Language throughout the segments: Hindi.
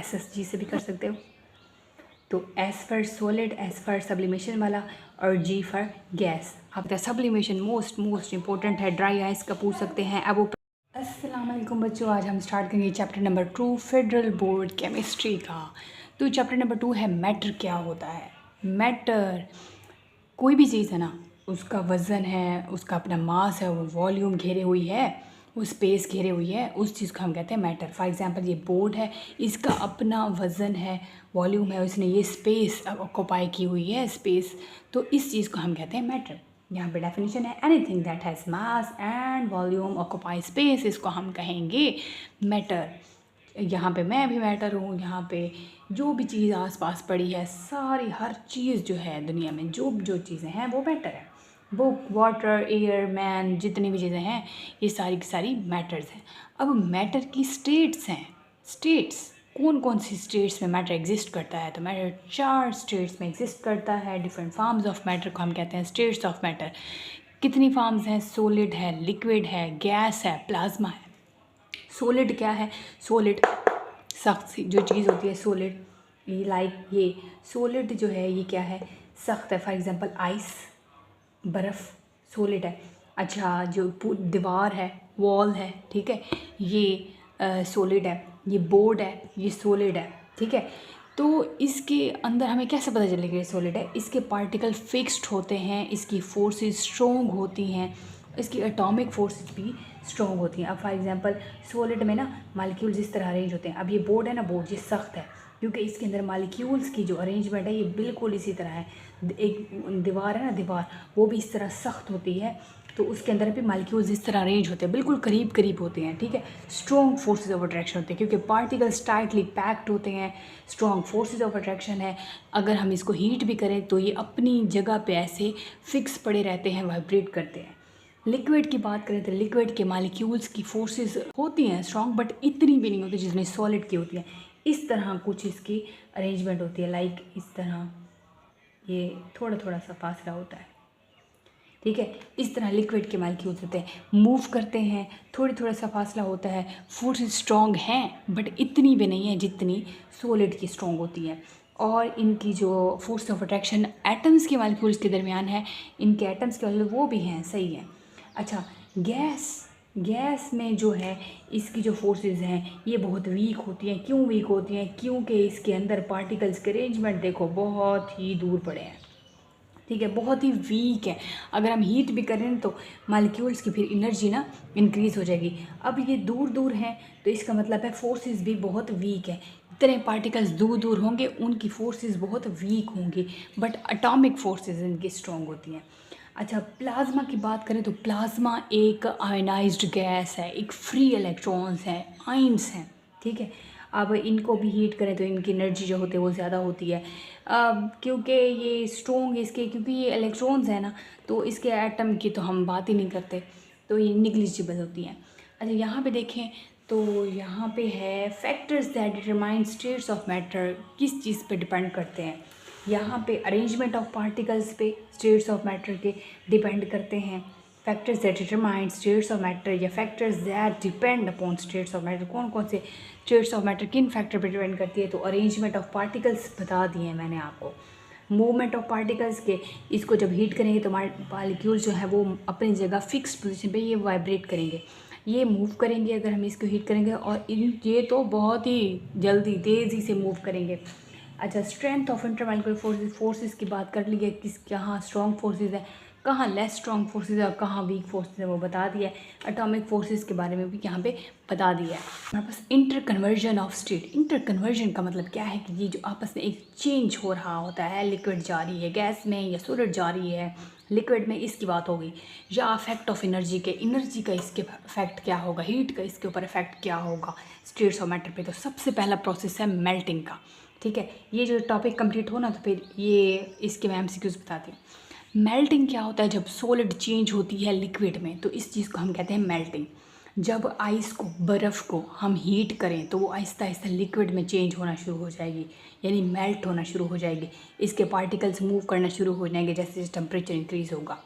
SSG से भी कर सकते हो। तो S for solid, S for sublimation वाला, और G फॉर गैस। अब सब्लिमेशन मोस्ट इंपॉर्टेंट है, ड्राई आइस का पूछ सकते हैं। अब अस्सलाम वालेकुम बच्चों, आज हम स्टार्ट करेंगे chapter number 2 federal board chemistry का। तो चैप्टर नंबर 2 है मैटर क्या होता है। मैटर कोई भी चीज़ है ना, उसका वज़न है, उसका अपना मास है, वो वॉल्यूम घेरे हुई है, वो स्पेस घेरे हुई है, उस चीज़ को हम कहते हैं मैटर। फॉर एग्जांपल ये बोर्ड है, इसका अपना वज़न है, वॉल्यूम है, उसने ये स्पेस ऑक्यूपाई की हुई है स्पेस, तो इस चीज़ को हम कहते हैं मैटर। यहाँ पे डेफिनेशन है anything that has mass and volume occupy space, इसको हम कहेंगे मैटर। यहाँ पे मैं भी मैटर हूँ, यहाँ पे जो भी चीज़ आसपास पड़ी है, सारी हर चीज़ जो है दुनिया में, जो चीज़ें हैं वो मैटर है। बुक, वाटर, एयर, मैन, जितनी भी चीज़ें हैं ये सारी की सारी मैटर्स हैं। अब मैटर की स्टेट्स हैं। स्टेट्स कौन कौन सी स्टेट्स में मैटर एग्जिस्ट करता है? तो मैटर 4 स्टेट्स में एग्जिस्ट करता है। डिफरेंट फॉर्म्स ऑफ मैटर को हम कहते हैं स्टेट्स ऑफ मैटर। कितनी फॉर्म्स हैं? सॉलिड है, लिक्विड है, गैस है, प्लाज्मा है। सॉलिड क्या है? सॉलिड सख्त सी जो चीज़ होती है सॉलिड, ये लाइक ये सॉलिड जो है ये क्या है? सख्त है। फॉर एग्जांपल आइस, बर्फ़ सॉलिड है। अच्छा, जो दीवार है, वॉल है, ठीक है, ये सॉलिड है। ये बोर्ड है, ये सॉलिड है, ठीक है। तो इसके अंदर हमें कैसे पता चलेगा ये सॉलिड है? इसके पार्टिकल फिक्स्ड होते हैं, इसकी फोर्सेस स्ट्रॉन्ग होती हैं, इसकी एटॉमिक फोर्सेस भी स्ट्रॉन्ग होती हैं। अब फॉर एग्जांपल सॉलिड में ना मॉलिक्यूल्स इस तरह अरेंज होते हैं। अब ये बोर्ड है ना, बोर्ड ये सख्त है क्योंकि इसके अंदर मॉलिक्यूल्स की जो अरेंजमेंट है ये बिल्कुल इसी तरह है। एक दीवार है ना, दीवार वो भी इस तरह सख्त होती है, तो उसके अंदर भी मॉलिक्यूल्स इस तरह अरेंज होते हैं, बिल्कुल करीब करीब होते हैं, ठीक है। स्ट्रॉन्ग फोर्सेस ऑफ अट्रैक्शन होते हैं क्योंकि पार्टिकल्स टाइटली पैक्ड होते हैं, स्ट्रॉन्ग फोर्सेस ऑफ अट्रैक्शन है। अगर हम इसको हीट भी करें तो ये अपनी जगह पे ऐसे फिक्स पड़े रहते हैं, वाइब्रेट करते हैं। लिक्विड की बात करें तो लिक्विड के मॉलिक्यूल्स की फोर्सेस होती हैं स्ट्रॉन्ग, बट इतनी भी नहीं होती जितनी सॉलिड की होती है। इस तरह कुछ इसकी अरेंजमेंट होती है, लाइक इस तरह ये थोड़ा थोड़ा सा फासला होता है, ठीक है। इस तरह लिक्विड के मॉलिक्यूल्स होते हैं, मूव करते हैं, थोड़ा सा फासला होता है। फोर्सेस स्ट्रॉन्ग हैं बट इतनी भी नहीं है जितनी सॉलिड की स्ट्रॉन्ग होती है। और इनकी जो फोर्स ऑफ अट्रैक्शन एटम्स के मॉलिक्यूल्स के दरमियान है, इनके एटम्स के वो भी हैं, सही है। अच्छा, गैस में जो है इसकी जो फोर्सेस हैं ये बहुत वीक होती हैं। क्यों वीक होती हैं? क्योंकि इसके अंदर पार्टिकल्स के अरेंजमेंट देखो बहुत ही दूर पड़े हैं, ठीक है, बहुत ही वीक है। अगर हम हीट भी करें तो मॉलिक्यूल्स की फिर एनर्जी ना इंक्रीज़ हो जाएगी। अब ये दूर दूर हैं तो इसका मतलब है फोर्सेस भी बहुत वीक है। इतने पार्टिकल्स दूर दूर होंगे, उनकी फोर्सेस बहुत वीक होंगी, बट एटॉमिक फोर्सेस इनकी स्ट्रॉन्ग होती हैं। अच्छा, प्लाज्मा की बात करें तो प्लाज्मा एक आयनाइज्ड गैस है, एक फ्री इलेक्ट्रॉन्स हैं, आइंस हैं, ठीक है। अब इनको भी हीट करें तो इनकी एनर्जी जो होती है वो ज़्यादा होती है। क्योंकि ये स्ट्रॉन्ग इसके, क्योंकि ये इलेक्ट्रॉन्स है ना, तो इसके एटम की तो हम बात ही नहीं करते, तो ये निग्लिजिबल होती हैं। अच्छा, यहाँ पे देखें तो यहाँ पे है factors that determine states of matter, किस चीज़ पे डिपेंड करते हैं? यहाँ पे अरेंजमेंट ऑफ पार्टिकल्स पे स्टेट्स ऑफ मैटर के डिपेंड करते हैं। Factors that determine states of matter या factors that depend upon states of matter, कौन कौन से स्टेट्स ऑफ मैटर किन फैक्टर पर डिपेंड करती है? तो अरेंजमेंट ऑफ पार्टिकल्स बता दिए हैं मैंने आपको। मूवमेंट ऑफ पार्टिकल्स के, इसको जब हीट करेंगे तो मॉलिक्यूल जो है वो अपनी जगह फिक्स पोजीशन पे ये वाइब्रेट करेंगे, ये मूव करेंगे अगर हम इसको हीट करेंगे, और ये तो बहुत ही जल्दी तेज़ी से मूव करेंगे। अच्छा, स्ट्रेंथ ऑफ इंटरमॉलिक्यूलर फोर्सेस की बात कर ली है, किस कहाँ स्ट्रॉन्ग फोर्सेस है, कहाँ लेस स्ट्रॉन्ग फोर्सेस है और कहाँ वीक फोर्सेस है, वो बता दिया है। एटॉमिक फोर्सेस के बारे में भी यहाँ पे बता दिया है। हमारे पास inter conversion of state. Inter conversion का मतलब क्या है कि ये जो आपस में एक चेंज हो रहा होता है, लिक्विड जा रही है गैस में या सॉलिड जा रही है लिक्विड में, इसकी बात हो गई। या इफेक्ट ऑफ एनर्जी के, एनर्जी का इसके इफेक्ट क्या होगा, हीट का इसके ऊपर इफेक्ट क्या होगा स्टेट्स ऑफ मैटर पे। तो सबसे पहला प्रोसेस है मेल्टिंग का, ठीक है। ये जो टॉपिक कंप्लीट हो ना तो फिर ये इसके मैं MCQs बताती हूँ। मेल्टिंग क्या होता है? जब सॉलिड चेंज होती है लिक्विड में तो इस चीज़ को हम कहते हैं मेल्टिंग। जब आइस को, बर्फ़ को हम हीट करें तो वो आहिस्ता आहिस्ता लिक्विड में चेंज होना शुरू हो जाएगी, यानी मेल्ट होना शुरू हो जाएगी, इसके पार्टिकल्स मूव करना शुरू हो जाएंगे जैसे जैसे टेम्परेचर इंक्रीज़ होगा,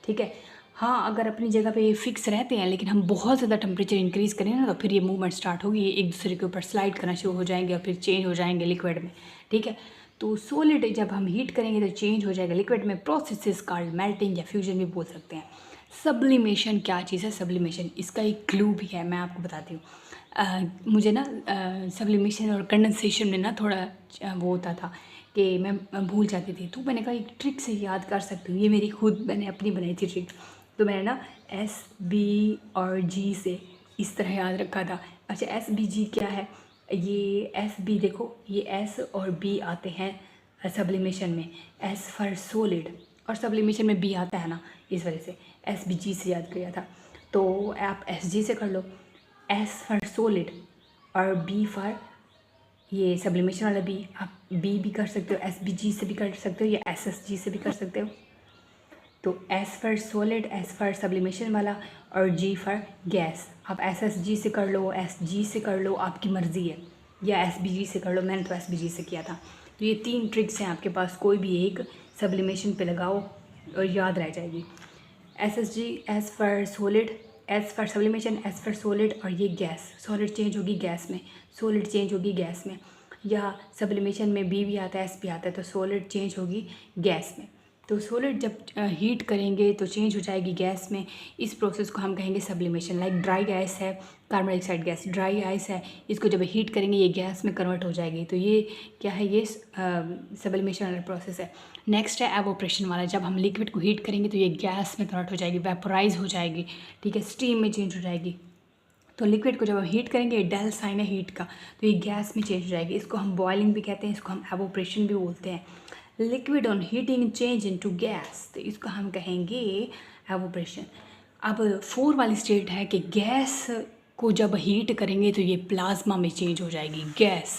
ठीक है। हाँ, अगर अपनी जगह पे ये फिक्स रहते हैं, लेकिन हम बहुत ज़्यादा टेम्परेचर इंक्रीज़ करें ना, तो फिर ये मूवमेंट स्टार्ट होगी, ये एक दूसरे के ऊपर स्लाइड करना शुरू हो जाएंगे और फिर चेंज हो जाएंगे लिक्विड में। ठीक है, तो सॉलिड जब हम हीट करेंगे तो चेंज हो जाएगा लिक्विड में। प्रोसेस कॉल्ड मेल्टिंग या फ्यूजन भी बोल सकते हैं। सब्लिमेशन क्या चीज़ है? सब्लिमेशन, इसका एक क्लू भी है, मैं आपको बताती हूँ। मुझे ना सब्लिमेशन और कंडेंसेशन में ना थोड़ा वो होता था कि मैं भूल जाती थी, तो मैंने कहा एक ट्रिक से याद कर सकती हूँ। ये मेरी खुद मैंने अपनी बनाई थी ट्रिक। तो मैंने ना एस बी और जी से इस तरह याद रखा था। अच्छा, एस बी जी क्या है? ये एस बी देखो, ये एस और बी आते हैं सब्लिमेशन में, एस फॉर सॉलिड, और सब्लिमेशन में बी आता है ना, इस वजह से एस बी जी से याद किया था। तो आप एस जी से कर लो, एस फॉर सॉलिड और बी फॉर ये सब्लिमेशन वाला बी। आप बी भी कर सकते हो, एस बी जी से भी कर सकते हो, या एस एस जी से भी कर सकते हो। तो S for solid, S for sublimation वाला, और जी फॉर गैस। आप एस एस जी से कर लो, एस जी से कर लो, आपकी मर्ज़ी है, या एस बी जी से कर लो। मैंने तो एस बी जी से किया था। तो ये 3 ट्रिक्स हैं आपके पास, कोई भी एक सब्लिमेशन पे लगाओ और याद रह जाएगी। S S G, S for solid, S for sublimation, S for solid, और ये गैस, सॉलिड चेंज होगी गैस में, सॉलिड चेंज होगी गैस में। या सब्लिमेशन में बी भी आता है, एस भी आता है, तो सॉलिड चेंज होगी गैस में। तो सॉलिड जब हीट करेंगे तो चेंज हो जाएगी गैस में। इस प्रोसेस को हम कहेंगे सब्लिमेशन। लाइक ड्राई आइस है, carbon dioxide gas, dry ice है, इसको जब हीट करेंगे ये गैस में कन्वर्ट हो जाएगी। तो ये क्या है? ये सब्लिमेशन वाला प्रोसेस है। नेक्स्ट है एवोपरेशन वाला। जब हम लिक्विड को हीट करेंगे तो ये गैस में कन्वर्ट हो जाएगी, वेपोराइज हो जाएगी। ठीक है, स्टीम में चेंज हो जाएगी। तो लिक्विड को जब हम हीट करेंगे, ये डेल साइन है हीट का, तो ये गैस में चेंज हो जाएगी। इसको हम बॉइलिंग भी कहते हैं, इसको हम एवोपरेशन भी बोलते हैं। Liquid on heating change into gas, तो इसको हम कहेंगे एवोपरेशन। अब 4 वाली स्टेट है कि गैस को जब हीट करेंगे तो ये प्लाज्मा में चेंज हो जाएगी। गैस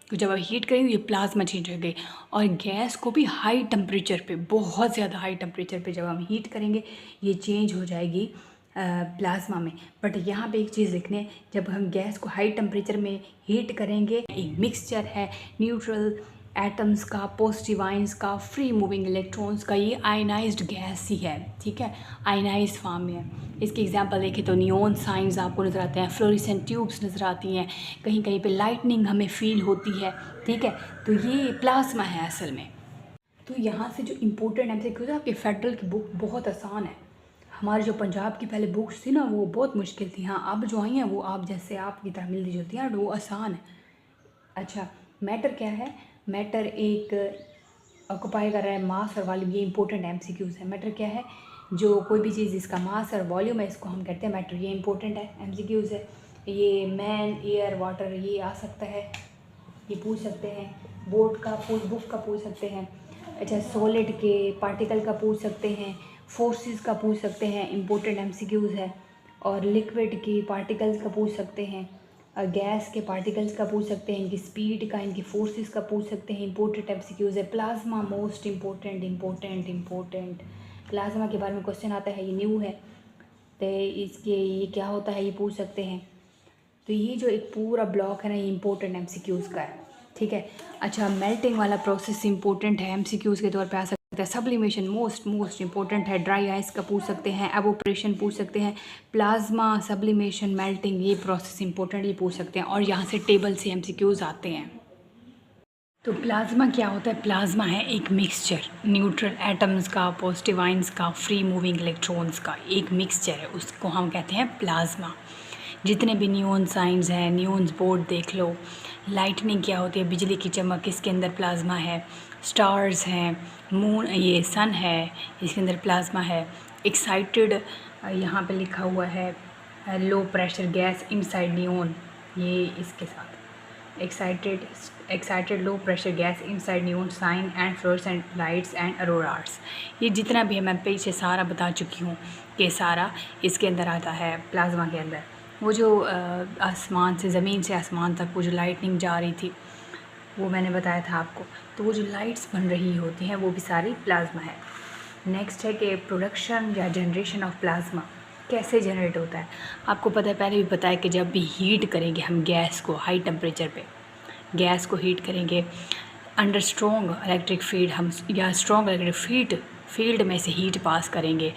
को जब आप हीट करेंगे ये प्लाज्मा चेंज हो गई, और गैस को भी हाई टेम्परेचर पे, बहुत ज़्यादा हाई टेम्परेचर पे जब हम हीट करेंगे ये चेंज हो जाएगी प्लाज्मा में। बट यहाँ पे एक चीज़ लिखने, जब हम गैस को हाई टेम्परेचर में हीट करेंगे, एक मिक्सचर है न्यूट्रल एटम्स का, पॉजिटिव आयंस का, फ्री मूविंग इलेक्ट्रॉन्स का, ये आयनाइज्ड गैस ही है। ठीक है, आयनाइज्ड फॉर्म में है। इसकी एग्जांपल देखें तो नियॉन साइंस आपको नज़र आते हैं, फ्लोरेसेंट ट्यूब्स नज़र आती हैं, कहीं कहीं पे लाइटनिंग हमें फील होती है। ठीक है, तो ये प्लाज्मा है असल में। तो यहाँ से जो इम्पोर्टेंट एमसीक्यूज है, आपकी फेडरल की बुक बहुत आसान है। हमारी जो पंजाब की पहले बुक्स थी ना, वो बहुत मुश्किल थी। हाँ, अब जो आई हैं वो आप जैसे आपकी तरह मिलती जुलती हैं, वो आसान है। अच्छा, मैटर क्या है? मैटर एक ऑक्यूपाई कर रहा है मास और वॉल्यूम, ये इंपॉर्टेंट एमसीक्यूज है। मैटर क्या है? जो कोई भी चीज़ जिसका मास और वॉल्यूम है, इसको हम कहते हैं मैटर। ये इंपॉर्टेंट है, एमसीक्यूज है। ये मैन, एयर, वाटर, ये आ सकता है, ये पूछ सकते हैं। बोर्ड का बुक का पूछ सकते हैं। अच्छा, सॉलिड के पार्टिकल का पूछ सकते हैं, फोर्सेस का पूछ सकते हैं, इंपॉर्टेंट एमसीक्यूज है। और लिक्विड के पार्टिकल्स का पूछ सकते हैं, गैस के पार्टिकल्स का पूछ सकते हैं, इनकी स्पीड का, इनकी फोर्सेस का पूछ सकते हैं, इंपॉर्टेंट एमसीक्यूज है। Plasma most important. प्लाज्मा के बारे में क्वेश्चन आता है, ये न्यू है, तो इसके ये क्या होता है ये पूछ सकते हैं। तो ये जो एक पूरा ब्लॉक है ना, ये इंपॉर्टेंट एमसीक्यूज का है। ठीक है। अच्छा, मेल्टिंग वाला प्रोसेस इंपॉर्टेंट है, एमसीक्यूज के तौर पे आ सकता है। सब्लिमेशन मोस्ट इंपॉर्टेंट है, ड्राई आइस का पूछ सकते हैं, एवोपरेशन पूछ सकते हैं, प्लाज्मा, सब्लिमेशन, मेल्टिंग, ये प्रोसेस इंपॉर्टेंट, ये पूछ सकते हैं। और यहाँ से टेबल से एमसीक्यूज आते हैं। तो प्लाज्मा क्या होता है? प्लाज्मा है एक मिक्सचर न्यूट्रल एटम्स का, पॉजिटिव आयंस का, फ्री मूविंग इलेक्ट्रॉन्स का एक मिक्सचर है, उसको हम कहते हैं प्लाज्मा। जितने भी नियॉन साइंस हैं, नियॉन्स बोर्ड देख लो। लाइटनिंग क्या होती है? बिजली की चमक, इसके अंदर प्लाज्मा है। स्टार्स हैं, मून, ये सन है, इसके अंदर प्लाज्मा है। एक्साइटेड यहाँ पे लिखा हुआ है, low pressure gas inside neon, ये इसके साथ excited low pressure gas inside neon sign and fluorescent lights and auroras. ये जितना भी है मैं पीछे सारा बता चुकी हूँ कि सारा इसके अंदर आता है प्लाज्मा के अंदर। वो जो आसमान से, ज़मीन से आसमान तक वो जो लाइटनिंग जा रही थी, वो मैंने बताया था आपको। तो वो जो लाइट्स बन रही होती हैं वो भी सारी प्लाज्मा है। नेक्स्ट है कि प्रोडक्शन या जनरेशन ऑफ प्लाज्मा कैसे जनरेट होता है। आपको पता है, पहले भी पता है कि जब भी हीट करेंगे हम गैस को हाई टेम्परेचर पे, गैस को हीट करेंगे अंडर स्ट्रॉन्ग इलेक्ट्रिक फील्ड, हम या स्ट्रॉन्ग इलेक्ट्रिक फील्ड में से हीट पास करेंगे,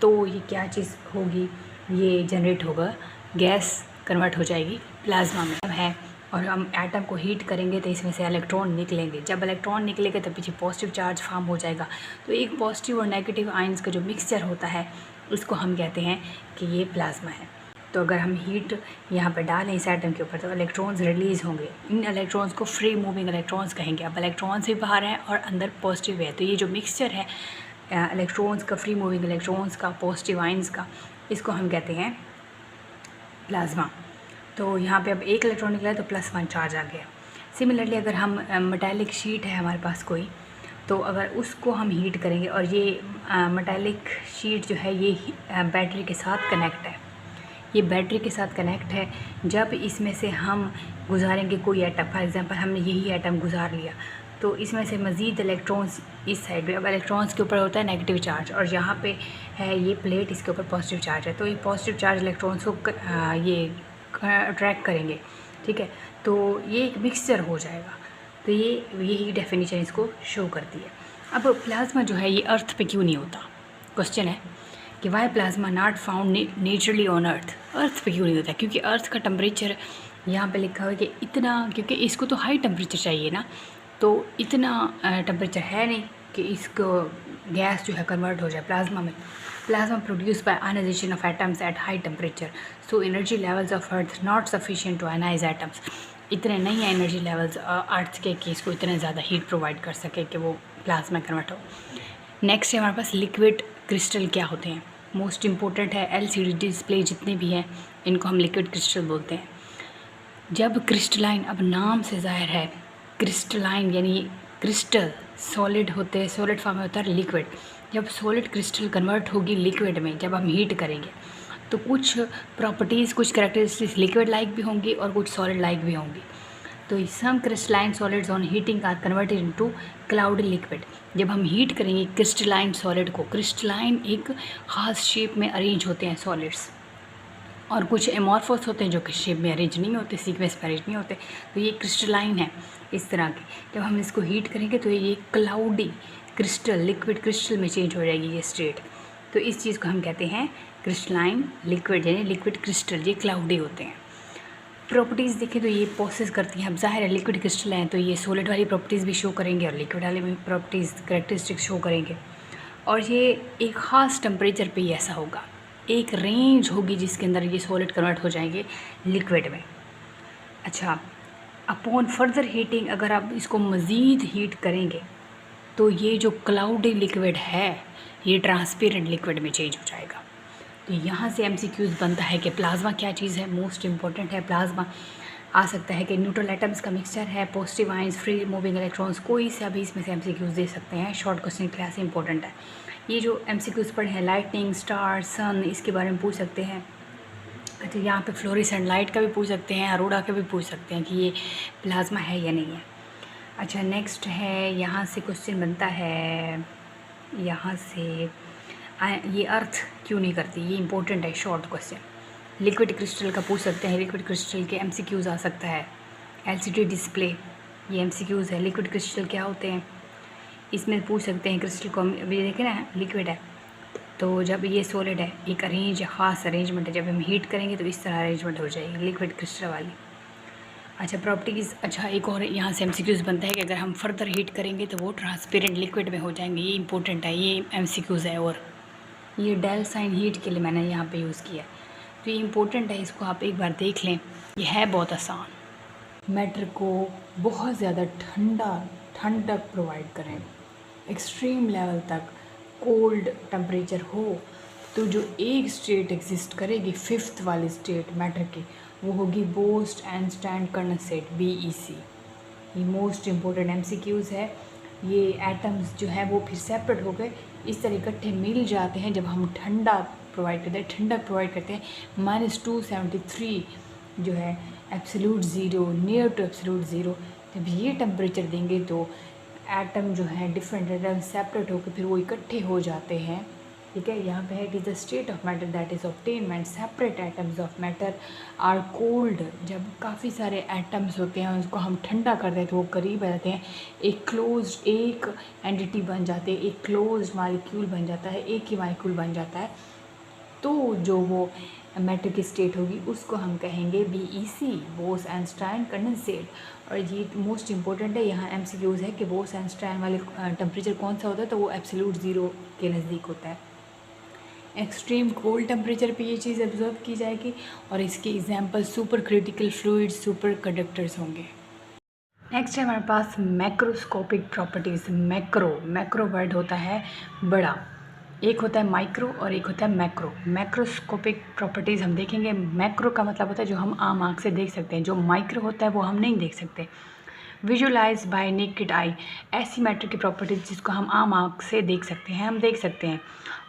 तो ये क्या चीज़ होगी, ये जनरेट होगा, गैस कन्वर्ट हो जाएगी प्लाज्मा में है। और हम एटम को हीट करेंगे तो इसमें से इलेक्ट्रॉन निकलेंगे। जब इलेक्ट्रॉन निकलेंगे तो पीछे पॉजिटिव चार्ज फॉर्म हो जाएगा। तो एक पॉजिटिव और नेगेटिव आयंस का जो मिक्सचर होता है उसको हम कहते हैं कि ये प्लाज्मा है। तो अगर हम हीट यहाँ पर डालें इस एटम के ऊपर तो इलेक्ट्रॉन्स रिलीज़ होंगे। इन इलेक्ट्रॉन्स को फ्री मूविंग इलेक्ट्रॉन्स कहेंगे। अब इलेक्ट्रॉन्स भी बाहर हैं और अंदर पॉजिटिव है, तो ये जो मिक्सचर है इलेक्ट्रॉन्स का, फ्री मूविंग इलेक्ट्रॉन्स का, पॉजिटिव आयंस का, इसको हम कहते हैं प्लाज्मा। तो यहाँ पे अब एक इलेक्ट्रॉन निकला है तो +1 चार्ज आ गया। सिमिलरली अगर हम मेटालिक शीट है हमारे पास कोई, तो अगर उसको हम हीट करेंगे और ये मेटालिक शीट जो है ये बैटरी के साथ कनेक्ट है, ये बैटरी के साथ कनेक्ट है। जब इसमें से हम गुजारेंगे कोई एटम, फॉर एग्जांपल हमने यही एटम गुजार लिया, तो इसमें से मज़ीद इलेक्ट्रॉन्स इस साइड पे, अब इलेक्ट्रॉन्स के ऊपर होता है नेगेटिव चार्ज और यहाँ पे है ये प्लेट, इसके ऊपर पॉजिटिव चार्ज है। तो ये पॉजिटिव चार्ज इलेक्ट्रॉन्स को ये अट्रैक्ट करेंगे, ठीक है। तो ये एक मिक्सचर हो जाएगा। तो ये यही डेफिनेशन इसको शो करती है। अब प्लाज्मा जो है ये अर्थ पे क्यों नहीं होता, क्वेश्चन है कि why plasma not found naturally on earth. Earth पे क्यों नहीं होता, क्योंकि अर्थ का टेम्परेचर यहाँ पे लिखा हुआ है कि इतना, क्योंकि इसको तो हाई टेम्परेचर चाहिए ना, तो इतना टेम्परेचर है नहीं कि इसको गैस जो है कन्वर्ट हो जाए प्लाज्मा में। Plasma produce by ionization of atoms at high temperature, so energy levels of earth not sufficient to ionize atoms. इतने नहीं है एनर्जी लेवल्स अर्थ के कि इसको इतने ज़्यादा हीट प्रोवाइड कर सके कि वो प्लाज्मा कन्वर्ट हो। नेक्स्ट है हमारे पास लिक्विड क्रिस्टल क्या होते हैं। मोस्ट इम्पोर्टेंट है LCD डिस्प्ले जितने भी हैं इनको हम लिक्विड क्रिस्टल बोलते हैं। जब क्रिस्टलाइन, अब नाम से ज़ाहिर है क्रिस्टलाइन यानी क्रिस्टल सॉलिड होते हैं, सॉलिड फॉर्म में होता है लिक्विड। जब सॉलिड क्रिस्टल कन्वर्ट होगी लिक्विड में, जब हम हीट करेंगे तो कुछ प्रॉपर्टीज़, कुछ कैरेक्टरिस्टिक्स लिक्विड लाइक भी होंगी और कुछ सॉलिड लाइक भी होंगी। तो some crystalline solids on heating are converted into cloudy liquid. जब हम हीट करेंगे क्रिस्टलाइन सॉलिड को, क्रिस्टलाइन एक खास शेप में अरेंज होते हैं सॉलिड्स, और कुछ एमॉर्फस होते हैं जो कि शेप में अरेंज नहीं होते, सीक्वेंस में अरेंज नहीं होते। तो ये क्रिस्टलाइन है इस तरह के। जब हम इसको हीट करेंगे तो ये क्लाउडी क्रिस्टल, लिक्विड क्रिस्टल में चेंज हो जाएगी ये स्टेट। तो इस चीज़ को हम कहते हैं क्रिस्टलाइन लिक्विड, यानी लिक्विड क्रिस्टल, ये क्लाउडी होते हैं। प्रॉपर्टीज़ देखें तो ये प्रोसेस करती हैं। अब जाहिर है लिक्विड क्रिस्टल हैं तो ये सॉलिड वाली प्रॉपर्टीज़ भी शो करेंगे और लिक्विड वाली भी प्रॉपर्टीज़, कैरेक्टरिस्टिक्स शो करेंगे। और ये एक ख़ास टेम्परेचर पे ही ऐसा होगा, एक रेंज होगी जिसके अंदर ये सॉलिड कन्वर्ट हो जाएंगे लिक्विड में। अच्छा, अपॉन फर्दर हीटिंग, अगर आप इसको मज़ीद हीट करेंगे तो ये जो क्लाउडी लिक्विड है ये ट्रांसपेरेंट लिक्विड में चेंज हो जाएगा। तो यहाँ से MCQs बनता है कि प्लाज्मा क्या चीज़ है, मोस्ट इम्पॉर्टेंट है प्लाज्मा। आ सकता है कि न्यूट्रल एटम्स का मिक्सचर है, positive ions, free moving electrons, कोई सा भी इसमें से MCQs दे सकते हैं। शॉर्ट क्वेश्चन क्लास इंपॉर्टेंट है। ये जो MCQs पढ़े हैं, लाइटनिंग, स्टार, सन, इसके बारे में पूछ सकते हैं। अच्छा, यहाँ पे फ्लोरेसेंट लाइट का भी पूछ सकते हैं, अरोड़ा का भी पूछ सकते हैं कि ये प्लाज्मा है या नहीं है। अच्छा, नेक्स्ट है, यहाँ से क्वेश्चन बनता है, यहाँ से ये अर्थ क्यों नहीं करती, ये इंपॉर्टेंट है, शॉर्ट क्वेश्चन। लिक्विड क्रिस्टल का पूछ सकते हैं, लिक्विड क्रिस्टल के MCQs आ सकता है। LCD डिस्प्ले, ये MCQs है। लिक्विड क्रिस्टल क्या होते हैं इसमें पूछ सकते हैं। क्रिस्टल को अभी देखें ना, लिक्विड है तो जब ये सॉलिड है, एक अरेंज, ख़ास अरेंजमेंट है, जब हम हीट करेंगे तो इस तरह अरेंजमेंट हो जाएगी लिक्विड क्रिस्टल वाली। अच्छा, प्रॉपर्टीज़। अच्छा, एक और यहाँ से MCQs बनता है कि अगर हम फर्दर हीट करेंगे तो वो ट्रांसपेरेंट लिक्विड में हो जाएंगे। ये इंपॉर्टेंट है, ये MCQs है। और ये डेल साइन हीट के लिए मैंने यहाँ पे यूज़ किया है, तो ये इंपॉर्टेंट है, इसको आप एक बार देख लें। ये है बहुत आसान। मैटर को बहुत ज़्यादा ठंडक प्रोवाइड करें, एक्सट्रीम लेवल तक कोल्ड टेम्परेचर हो, तो जो एक स्टेट एग्जिस्ट करेगी, 5th वाली स्टेट मैटर की, वो होगी बोस्ट-आइंस्टाइन कंडेंसेट, BEC। ये मोस्ट इम्पोर्टेंट MCQs है। ये एटम्स जो है वो फिर सेपरेट हो गए, इस तरह इकट्ठे मिल जाते हैं जब हम ठंडा प्रोवाइड करते हैं, ठंडक प्रोवाइड करते हैं। -273 जो है absolute zero, near to absolute zero, जब ये टेम्परेचर देंगे तो एटम जो है डिफरेंट एटम सेपरेट होकर फिर वो इकट्ठे हो जाते हैं। ठीक है, यहाँ पे है it is the state of matter that is obtain when separate atoms of matter are cold. जब काफ़ी सारे एटम्स होते हैं उसको हम ठंडा कर देते हैं तो वो करीब आ जाते हैं, एक क्लोज्ड, एक एंटिटी बन जाते हैं, एक क्लोज्ड मालिक्यूल बन जाता है, एक ही मालिक्यूल बन जाता है। तो जो वो मैटर की स्टेट होगी उसको हम कहेंगे BEC, बोस-आइंस्टाइन कंडेंसेट। और ये मोस्ट इंपॉर्टेंट है, यहाँ MCQs है कि बोस-आइंस्टाइन वाले टेम्परेचर कौन सा होता है, तो वो एब्सोल्यूट ज़ीरो के नज़दीक होता है। एक्सट्रीम कोल्ड टेम्परेचर पे ये चीज़ ऑब्जर्व की जाएगी और इसके example super critical fluids, super conductors होंगे। नेक्स्ट है हमारे पास मैक्रोस्कोपिक प्रॉपर्टीज़। मैक्रो वर्ड होता है बड़ा, एक होता है माइक्रो और एक होता है मैक्रो। मैक्रोस्कोपिक प्रॉपर्टीज़ हम देखेंगे। मैक्रो का मतलब होता है जो हम आम आँख से देख सकते हैं, जो माइक्रो होता है वो हम नहीं देख सकते। विजुअलाइज बाय नेकेड आई, ऐसी मैटर की प्रॉपर्टीज़ जिसको हम आम आँख से देख सकते हैं, हम देख सकते हैं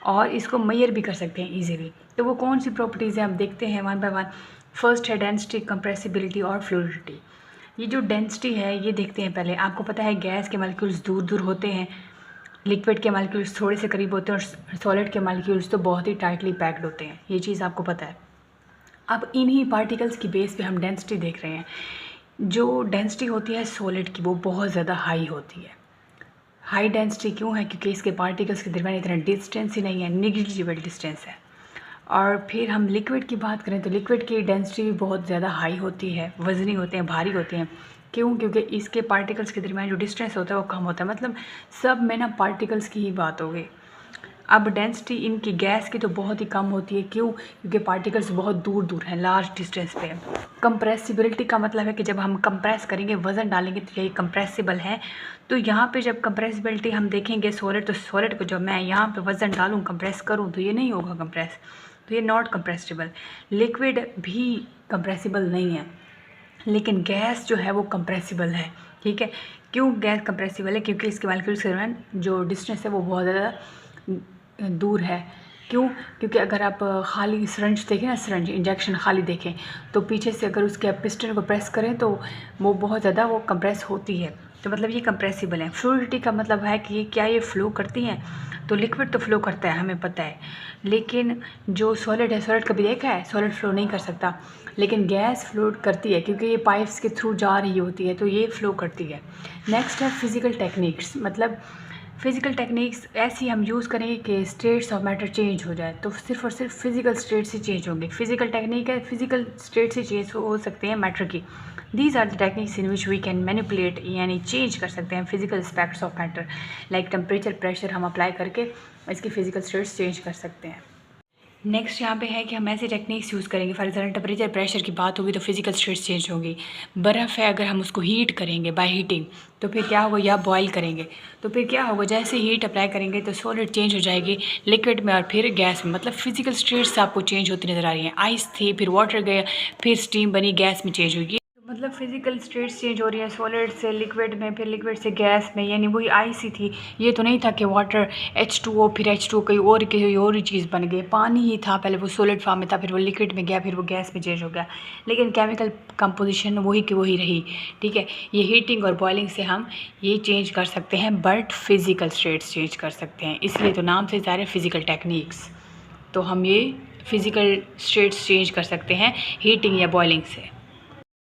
और इसको मेजर भी कर सकते हैं ईजिली। तो वो कौन सी प्रॉपर्टीज़ हैं, हम देखते हैं वन बाय वन। फर्स्ट है डेंसिटी, कंप्रेसिबिलिटी और फ्लूइडिटी। ये जो डेंसिटी है ये देखते हैं पहले। आपको पता है गैस के मॉलिक्यूल्स दूर दूर होते हैं, लिक्विड के मॉलिक्यूल्स थोड़े से करीब होते हैं और सॉलिड के मॉलिक्यूल्स तो बहुत ही टाइटली पैक्ड होते हैं, ये चीज़ आपको पता है। अब इन्हीं पार्टिकल्स की बेस पे हम डेंसिटी देख रहे हैं। जो डेंसिटी होती है सॉलिड की वो बहुत ज़्यादा हाई होती है। हाई डेंसिटी क्यों है? क्योंकि इसके पार्टिकल्स के दरमियान इतना डिस्टेंस ही नहीं है, निग्लिजिबल डिस्टेंस है। और फिर हम लिक्विड की बात करें तो लिक्विड की डेंसिटी भी बहुत ज़्यादा हाई होती है, वज़नी होते हैं, भारी होते हैं। क्यों? क्योंकि इसके पार्टिकल्स के दरमियान जो डिस्टेंस होता है वो कम होता है। मतलब सब में ना पार्टिकल्स की ही बात हो गई। अब डेंसिटी इनकी गैस की तो बहुत ही कम होती है। क्यों? क्योंकि पार्टिकल्स बहुत दूर दूर हैं, लार्ज डिस्टेंस पे। कंप्रेसिबिलिटी का मतलब है कि जब हम कंप्रेस करेंगे, वज़न डालेंगे तो यही कंप्रेसिबल है। तो यहाँ पे जब कंप्रेसिबिलिटी हम देखेंगे सॉलिड, तो सॉलिड को जब मैं यहाँ पे वज़न डालूँ, कंप्रेस करूँ, तो ये नहीं होगा कंप्रेस, तो ये नॉट कंप्रेसिबल। लिक्विड भी कंप्रेसिबल नहीं है, लेकिन गैस जो है वो कंप्रेसिबल है। ठीक है, क्यों गैस कंप्रेसिबल है? क्योंकि इसके मॉलिक्यूल्स के दरमियान जो डिस्टेंस है वो बहुत ज़्यादा दूर है। क्यों? क्योंकि अगर आप खाली सिरंज देखें ना, सिरंज इंजेक्शन खाली देखें, तो पीछे से अगर उसके पिस्टन को प्रेस करें तो वो बहुत ज़्यादा वो कंप्रेस होती है, तो मतलब ये कंप्रेसिबल है। फ्लूइडिटी का मतलब है कि क्या ये फ्लो करती हैं? तो लिक्विड तो फ्लो करता है, हमें पता है, लेकिन जो सॉलिड है, सॉलिड कभी देखा है? सॉलिड फ्लो नहीं कर सकता, लेकिन गैस फ्लो करती है क्योंकि ये पाइप्स के थ्रू जा रही होती है, तो ये फ्लो करती है। नेक्स्ट है फिज़िकल टेक्निक्स। मतलब फिज़िकल टेक्निक्स ऐसी हम यूज़ करेंगे कि स्टेट्स ऑफ मैटर चेंज हो जाए, तो सिर्फ और सिर्फ फिज़िकल स्टेट से चेंज होंगे। फिज़िकल टेक्निक है, फिज़िकल स्टेट से चेंज हो सकते हैं मैटर की। These are the techniques in which we can manipulate, यानी चेंज कर सकते हैं physical aspects of matter. Like temperature, pressure हम अप्लाई करके इसकी फिजिकल स्टेट्स चेंज कर सकते हैं। नेक्स्ट यहाँ पे है कि हम ऐसे टेक्निक्स यूज़ करेंगे। फॉर एग्जाम्पल टेम्परेचर, प्रेशर की बात होगी तो फिजिकल स्टेट्स चेंज होंगी। बर्फ़ है, अगर हम उसको हीट करेंगे बाय हीटिंग, तो फिर क्या होगा? या बॉयल करेंगे तो फिर क्या होगा? जैसे हीट अप्लाई करेंगे तो सॉलिड चेंज हो जाएगी लिक्विड में और फिर गैस में। मतलब फिजिकल स्टेट्स आपको चेंज होती नज़र आ रही हैं। आइस थी, फिर वाटर गया, फिर स्टीम बनी, गैस में चेंज होगी। मतलब फिजिकल स्टेट्स चेंज हो रही है, सॉलिड से लिक्विड में, फिर लिक्विड से गैस में, यानी वही आइस ही थी। ये तो नहीं था कि वाटर H2O, फिर H2O कोई और ही चीज़ बन गई। पानी ही था, पहले वो सॉलिड फॉर्म में था, फिर वो लिक्विड में गया, फिर वो गैस में चेंज हो गया, लेकिन केमिकल कंपोजिशन वही की वही रही। ठीक है, ये हीटिंग और बॉइलिंग से हम ये चेंज कर सकते हैं, बट फिज़िकल स्टेट्स चेंज कर सकते हैं, इसलिए तो नाम से ज़्यादा फिज़िकल टेक्निक्स। तो हम ये फिज़िकल स्टेट्स चेंज कर सकते हैं हीटिंग या बॉइलिंग से।